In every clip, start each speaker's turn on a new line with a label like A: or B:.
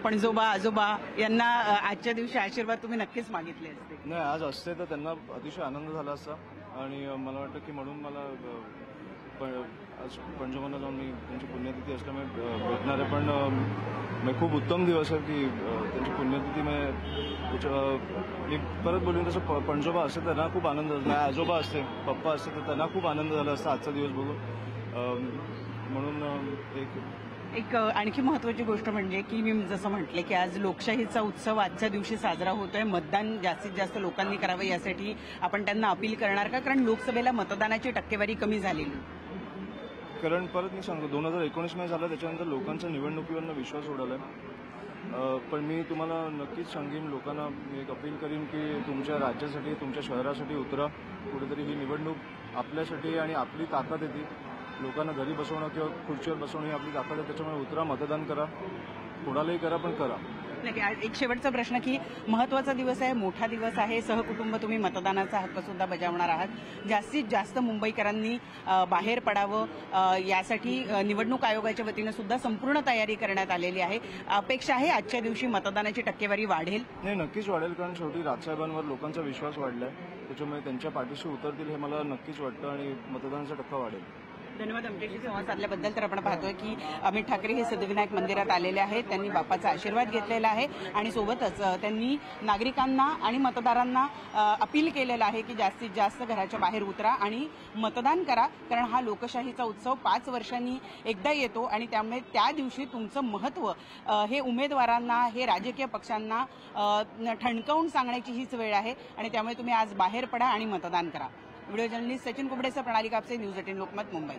A: पणजोबा आजोबा यांना आजच्या दिवशी आशीर्वाद तुम्ही नक्कीच मागितले असते?
B: नाही, आज असते तर त्यांना अतिशय आनंद झाला असता आणि मला वाटतं की म्हणून मला आज पणजोबांना जाऊन मी त्यांची पुण्यतिथी असल्यामुळे भेटणार आहे. पण मी खूप उत्तम दिवस आहे की त्यांची पुण्यतिथी मी परत बोलून तसं पणजोबा असते त्यांना खूप आनंद झाला, आजोबा असते पप्पा असते तर त्यांना खूप आनंद झाला असता आजचा दिवस बघून. म्हणून
A: एक आणखी महत्त्वाची गोष्ट म्हणजे की मी जसं म्हटले की आज लोकशाहीचा उत्सव आजच्या दिवशी साजरा होतोय. मतदान जास्तीत जास्त लोकांनी करावं यासाठी आपण त्यांना अपील करणार का? कारण लोकसभेला मतदानाची टक्केवारी कमी झालेली.
B: कारण परत मी सांगतो 2019 मध्ये झालं, त्याच्यानंतर लोकांचा निवडणुकीवरनं विश्वास उडाला. पण मी तुम्हाला नक्कीच सांगेन, लोकांना मी एक अपील करीन की तुमच्या राज्यासाठी तुमच्या शहरासाठी उतरा. कुठेतरी ही निवडणूक आपल्यासाठी आणि आपली ताकद येते. लोकांना घरी बसवणं किंवा खुर्चीवर बसवणं ही आपली ताकद आहे. त्याच्यामुळे उतरा, मतदान करा, कोणालाही करा पण करा.
A: नाही, एक शेवटचा प्रश्न की महत्त्वाचा दिवस आहे, मोठा दिवस आहे, सहकुटुंब तुम्ही मतदानाचा हक्क सुद्धा बजावणार आहात. जास्तीत जास्त मुंबईकरांनी बाहेर पडावं यासाठी निवडणूक आयोगाच्या वतीनं सुद्धा संपूर्ण तयारी करण्यात आलेली आहे. अपेक्षा आहे आजच्या दिवशी मतदानाची टक्केवारी वाढेल?
B: नाही, नक्कीच वाढेल, कारण शेवटी राजसाहेबांवर लोकांचा विश्वास वाढलाय. त्याच्यामुळे त्यांच्या पाठीशी उतरतील हे मला नक्कीच वाटतं आणि मतदानाचा टक्का वाढेल.
A: धन्यवाद आमच्याशी संवाद साधल्याबद्दल. तर आपण पाहतोय की अमित ठाकरे हे सिद्धिविनायक मंदिरात आलेले आहेत. त्यांनी बाप्पाचा आशीर्वाद घेतलेला आहे आणि सोबतच त्यांनी नागरिकांना आणि मतदारांना अपील केलेलं आहे की जास्तीत जास्त घराच्या बाहेर उतरा आणि मतदान करा. कारण हा लोकशाहीचा उत्सव 5 वर्षांनी एकदा येतो आणि त्यामुळे त्या दिवशी तुमचं महत्त्व हे उमेदवारांना, हे राजकीय पक्षांना ठणकावून सांगण्याची हीच वेळ आहे आणि त्यामुळे तुम्ही आज बाहेर पडा आणि मतदान करा. व्हिडिओ जर्नलिस्ट सचिन कुबडेसह प्रणाली कापसे, न्यूज 18 लोकमत, मुंबई.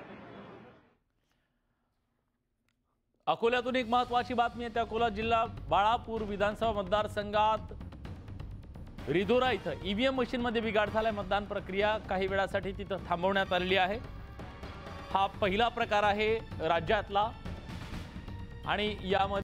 C: अकोल्यातून एक महत्वाची बातमी आहे. अकोला जिल्हा बाळापूर विधानसभा मतदारसंघात रिधोरा इथं ईव्हीएम मशीनमध्ये बिघाड झालाय. मतदान प्रक्रिया काही वेळासाठी तिथं थांबवण्यात आलेली आहे. हा पहिला प्रकार आहे राज्यातला आणि यामध्ये